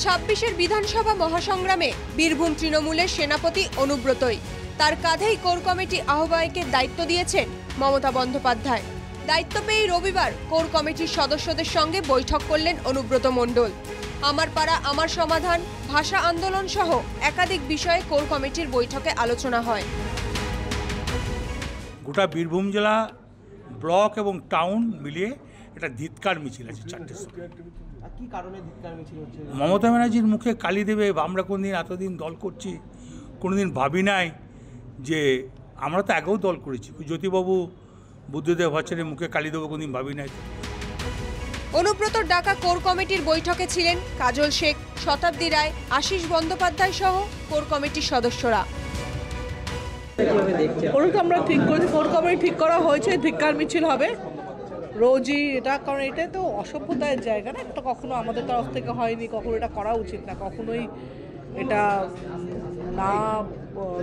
২৬-এর বিধানসভা মহাসংগ্রামে বীরভূম তৃণমূলের সেনাপতি অনুব্রতই। তার কাঁধেই কোর কমিটি আহ্বায়কের দায়িত্ব দিয়েছেন মমতা বন্দ্যোপাধ্যায়। দায়িত্ব পেয়ে রবিবার কোর কমিটির সদস্যদের সঙ্গে বৈঠক করলেন অনুব্রত মণ্ডল। আমার পাড়া আমার সমাধান, ভাষা আন্দোলন সহ একাধিক বিষয়ে কোর কমিটির বৈঠকে আলোচনা হয়। গোটা বীরভূম জেলা ব্লক এবং টাউন মিলিয়ে একটা ধিৎকার মিছিল আছে 4টের সময়। কি কারণে ধিৎকার মিছিল হচ্ছে? মমতা ব্যানার্জির মুখে কালি দেবে। আমরা কোনদিন এতদিন দল করছি, কোনোদিন ভাবি নাই যে আমরা তো আগেও দল করেছি। জ্যোতিবাবু বুদ্ধদেব ভট্টাচার্যের মুখে কালি দেবো কোনদিন ভাবি নাই। অনুব্রতর ডাকা কোর কমিটির বৈঠকে ছিলেন কাজল শেখ, শতাব্দী রায়, আশিস বন্দ্যোপাধ্যায় সহ কোর কমিটির সদস্যরা। আমরা ঠিক করেছি, কোর কমিটি ঠিক করা হয়েছে, ধিক্কার মিছিল হবে রোজই এটা, কারণ এটা তো অসভ্যতার জায়গা না, এটা কখনো আমাদের তরফ থেকে হয়নি, কখনো এটা করা উচিত না, কখনোই এটা না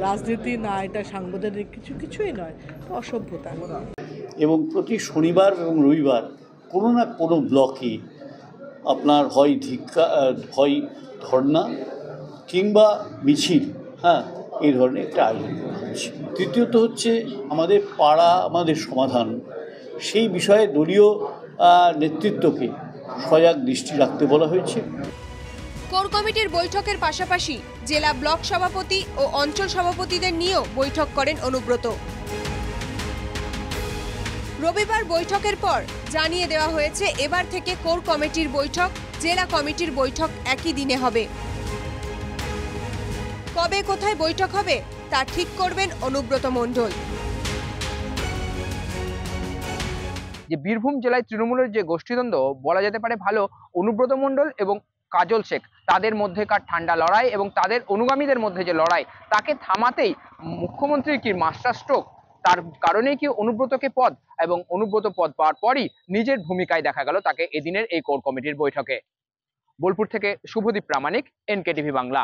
রাজনীতি না এটা সাংবিধানিক কিছুই নয়, অসভ্যতা। এবং প্রতি শনিবার এবং রবিবার কোনো না কোনো ব্লকে আপনার হয় ধর্না কিংবা মিছিল, এই ধরনের একটা আয়োজন করা হচ্ছে। তৃতীয়ত হচ্ছে আমাদের পাড়া আমাদের সমাধান, সেই বিষয়ে দলীয় নেতৃত্বকে সজাগ দৃষ্টি রাখতে বলা হয়েছে। কোর কমিটির বৈঠকের পাশাপাশি জেলা ব্লক সভাপতি ও অঞ্চল সভাপতিদের নিয়েও বৈঠক করেন অনুব্রত। রবিবার বৈঠকের পর জানিয়ে দেওয়া হয়েছে এবার থেকে কোর কমিটির বৈঠক, জেলা কমিটির বৈঠক একই দিনে হবে। কবে কোথায় বৈঠক হবে তা ঠিক করবেন অনুব্রত মণ্ডল। যে বীরভূম জেলায় তৃণমূলের যে গোষ্ঠীদ্বন্দ্ব বলা যেতে পারে ভালো, অনুব্রত মণ্ডল এবং কাজল শেখ তাদের মধ্যেকার ঠান্ডা লড়াই এবং তাদের অনুগামীদের মধ্যে যে লড়াই, তাকে থামাতেই মুখ্যমন্ত্রীর কি মাস্টার স্ট্রোক, তার কারণেই কি অনুব্রতকে পদ, এবং অনুব্রত পদ পাওয়ার পরই নিজের ভূমিকায় দেখা গেল তাকে এদিনের এই কোর কমিটির বৈঠকে। বোলপুর থেকে শুভদীপ প্রামাণিক, NKTV বাংলা।